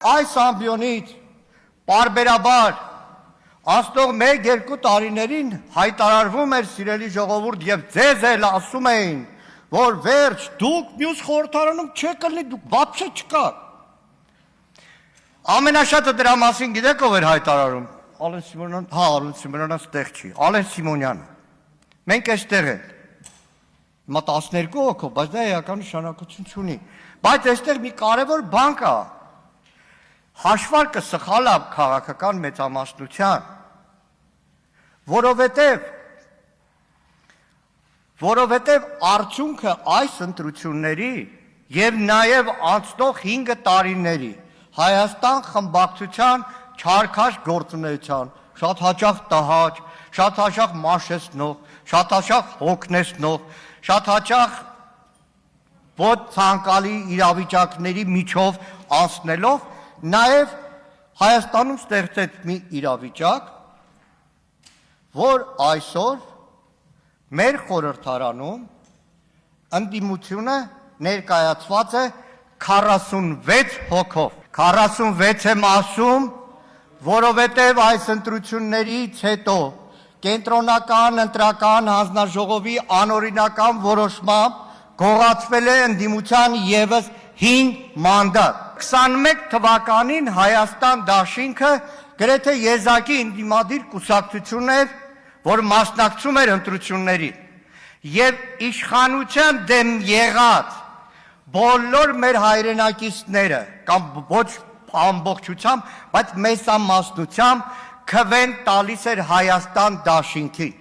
Այս ամբիոնից պարբերաբար անցնող 1-2 տարիներին հայտարարվում էր սիրելի ժողովուրդ եւ ձեզ էլ ասում էին, որ վերջ դուք մյուս խորհրդարանում չեք լինի, դուք բապշե չկա։ Ամենաշատը դրա մասին գիտեք ով էր հայտարարում։ Ալեն Սիմոնյան, Ալեն Սիմոնյանը ստեղ չի, Ալեն Սիմոնյանը։ Մենք այստեղ ենք։ Հիմա 12 հոգով, բայց դա էական նշանակություն չունի։ Բայց այստեղ մի կարևոր բան կա։ Հաշվարկը սխալ է քաղաքական մեծամասնության, որովհետև արդյունքը այս ընտրությունների եւ նաեւ անցնող 5 տարիների Հայաստան խմբակցության չարքաշ գործունեության, շատ հաճախ տհաճ, շատ հաճախ մաշեցնող, շատ հաճախ հոգնեցնող, շատ հաճախ ոչ ցանկալի իրավիճակների միջով անցնելով նաև Հայաստանում ստեղծեց մի իրավիճակ, որ այսօր մեր խորհրդարանում ընդդիմությունը ներկայացված է 46 հոգով։ 46 եմ ասում, որովհետև այս ընտրություններից հետո կենտրոնական ընտրական հանձնաժողովի անօրինական որոշմամբ գողացվել է ընդդիմության ևս 5 մանդատ։ 21 թվականին Հայաստան դաշինքը գրեթե եզակի ընդդիմադիր կուսակցություն էր, որ մասնակցում էր ընտրություններին եւ իշխանության դեմ եղած բոլոր մեր հայրենակիցները կամ ոչ ամբողջությամբ, բայց մեծամասնությամբ քվեն տալիս էր Հայաստան դաշինքին։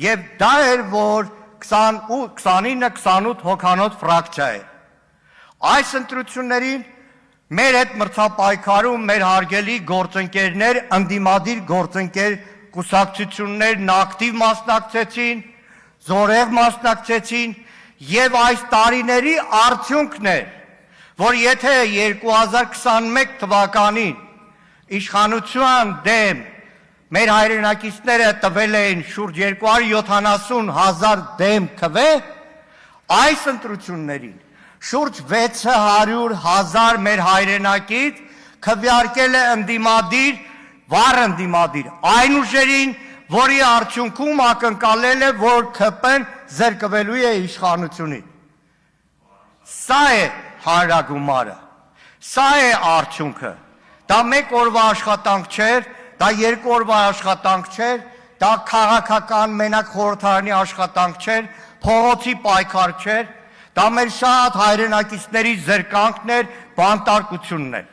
Եվ դա էր, որ 29-28 հոգանոց ֆրակցիա է։ Այս ընտրություններին մեր հետ մրցապայքարում մեր հարգելի գործընկերներ, ընդդիմադիր գործընկեր կուսակցություններն ակտիվ մասնակցեցին, զորեղ մասնակցեցին եւ այս տարիների արդյունքն էր, որ եթե 2021 թվականին իշխանության դեմ մեր հայրենակիցները տվել էին շուրջ 270,000 դեմ քվե, այս ընտրություններին շուրջ 600,000 մեր հայրենակից քվեարկել է ընդդիմադիր, վառ ընդդիմադիր, այն ուժերին, որի արդյունքում ակնկալել է, որ ԿՊ-ն զրկվելու է իշխանությունից։ Սա է հանրագումարը, սա է արդյունքը։ Դա մեկ օրվա աշխատանք չէր, դա 2 օրվա աշխատանք չէր, դա քաղաքական մենակ խորհրդարանի աշխատանք չէր, փողոցի պայքար չէր, դա մեր շատ հայրենակիցների զրկանքն էր, բանտարկությունն էր։